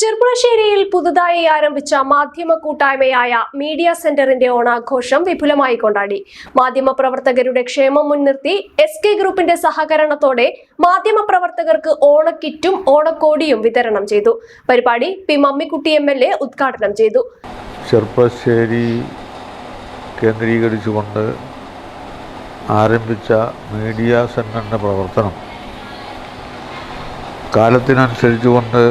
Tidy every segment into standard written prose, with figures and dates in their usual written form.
ചെർപ്പുളശ്ശേരിയിൽ പുതുതായി ആരംഭിച്ച മാധ്യമ കൂട്ടായ്മയായ മീഡിയ സെന്ററിന്റെ ഓണാഘോഷം വിപുലമായി കൊണ്ടാടി. മാധ്യമപ്രവർത്തകരുടെ ക്ഷേമം മുൻനിർത്തി SK ഗ്രൂപ്പിന്റെ സഹകരണത്തോടെ മാധ്യമപ്രവർത്തകർക്ക് ഓണക്കിറ്റും ഓണക്കോടിയും വിതരണം ചെയ്തു. പരിപാടി പി മമ്മിക്കുട്ടി MLA ഉദ്ഘാടനം ചെയ്തു. ചെർപ്പുളശ്ശേരി കേന്ദ്രീകരിച്ചുകൊണ്ട് ആരംഭിച്ച മീഡിയ സെന്ററിന്റെ പ്രവർത്തനം കാലത്തിനനുസരിച്ചുകൊണ്ട്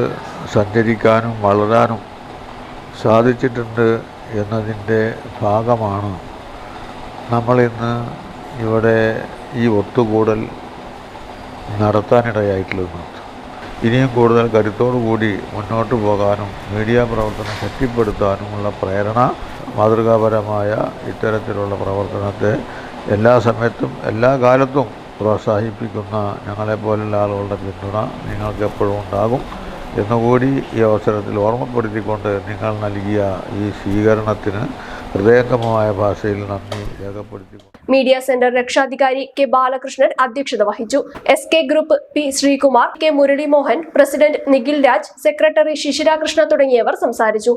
സഞ്ചരിക്കാനും വളരാനും സാധിച്ചിട്ടുണ്ട് എന്നതിൻ്റെ ഭാഗമാണ് നമ്മളിന്ന് ഇവിടെ ഈ ഒത്തുകൂടൽ നടത്താനിടയായിട്ടുള്ളത്. ഇനിയും കൂടുതൽ കരുത്തോടുകൂടി മുന്നോട്ട് പോകാനും മീഡിയ പ്രവർത്തനം ശക്തിപ്പെടുത്താനുമുള്ള പ്രേരണ, മാതൃകാപരമായ ഇത്തരത്തിലുള്ള പ്രവർത്തനത്തെ എല്ലാ സമയത്തും എല്ലാ കാലത്തും പ്രോത്സാഹിപ്പിക്കുന്ന ഞങ്ങളെപ്പോലുള്ള ആളുകളുടെ പിന്തുണ നിങ്ങൾക്ക് എപ്പോഴും ഉണ്ടാകും എന്നുകൂടി ഈ അവസരത്തിൽ ഓർമ്മപ്പെടുത്തിക്കൊണ്ട് നിങ്ങൾ നൽകിയ ഈ സ്വീകരണത്തിന് ഹൃദയംഗമമായ ഭാഷയിൽ നന്ദി രേഖപ്പെടുത്തി. മീഡിയ സെന്റർ രക്ഷാധികാരി K. ബാലകൃഷ്ണൻ അധ്യക്ഷത വഹിച്ചു. SK group P. Sreekumar, K. Muraleemohan, president Nikhil Raj, secretary Shishirakrishna തുടങ്ങിയവർ സംസാരിച്ചു.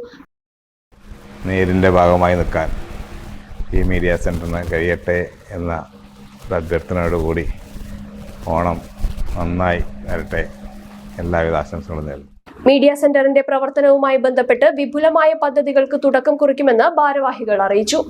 നേരിൻ്റെ ഭാഗമായി നിൽക്കാൻ ഈ മീഡിയ സെന്ററിന് കഴിയട്ടെ എന്ന അഭ്യർത്ഥനയോടുകൂടി ഓണം നന്നായി വരട്ടെ, എല്ലാവിധ ആശംസകളും നേരുന്നു. മീഡിയ സെന്ററിന്റെ പ്രവർത്തനവുമായി ബന്ധപ്പെട്ട് വിപുലമായ പദ്ധതികൾക്ക് തുടക്കം കുറിക്കുമെന്ന് ഭാരവാഹികൾ അറിയിച്ചു.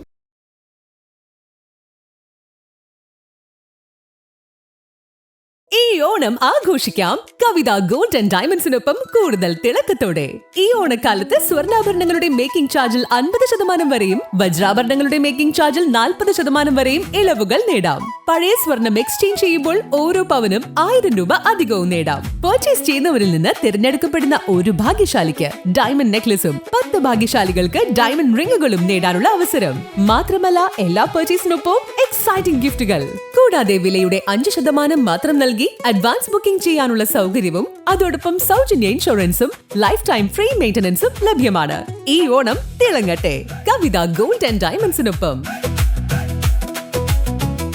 ഈ ഓണം ആഘോഷിക്കാം കവിത ഗോൾഡ് ആൻഡ് ഡയമണ്ട്സിനൊപ്പം കൂടുതൽ തിളക്കത്തോടെ. ഈ ഓണക്കാലത്ത് സ്വർണ്ണാഭരണങ്ങളുടെ മേക്കിംഗ് ചാർജിൽ 50% വരെയും വജ്രാഭരണങ്ങളുടെ മേക്കിംഗ് ചാർജിൽ 40% വരെയും ഇളവുകൾ നേടാം. പഴയ സ്വർണം എക്സ്ചേഞ്ച് ചെയ്യുമ്പോൾ ഓരോ പവനും 1000 രൂപ അധികവും നേടാം. പർച്ചേസ് ചെയ്യുന്നവരിൽ നിന്ന് തിരഞ്ഞെടുക്കപ്പെടുന്ന ഒരു ഭാഗ്യശാലിക്ക് ഡയമണ്ട് നെക്ലസും 10 ഭാഗ്യശാലികൾക്ക് ഡയമണ്ട് റിങ്ങുകളും നേടാനുള്ള അവസരം. മാത്രമല്ല, എല്ലാ പർച്ചേസിനൊപ്പം എക്സൈറ്റിംഗ് ഗിഫ്റ്റുകൾ. കൂടാതെ വിലയുടെ 5% മാത്രം നൽകി അഡ്വാൻസ് ബുക്കിംഗ് ചെയ്യാനുള്ള സൗകര്യവും അതോടൊപ്പം സൗജന്യ ഇൻഷുറൻസും ലൈഫ് ടൈം ഫ്രീ മെയിന്റനൻസും ലഭ്യമാണ്. ഈ ഓണം തിളങ്ങട്ടെ കവിത ഗോൾഡ് ആൻഡ് ഡയമണ്ട്സിനൊപ്പം.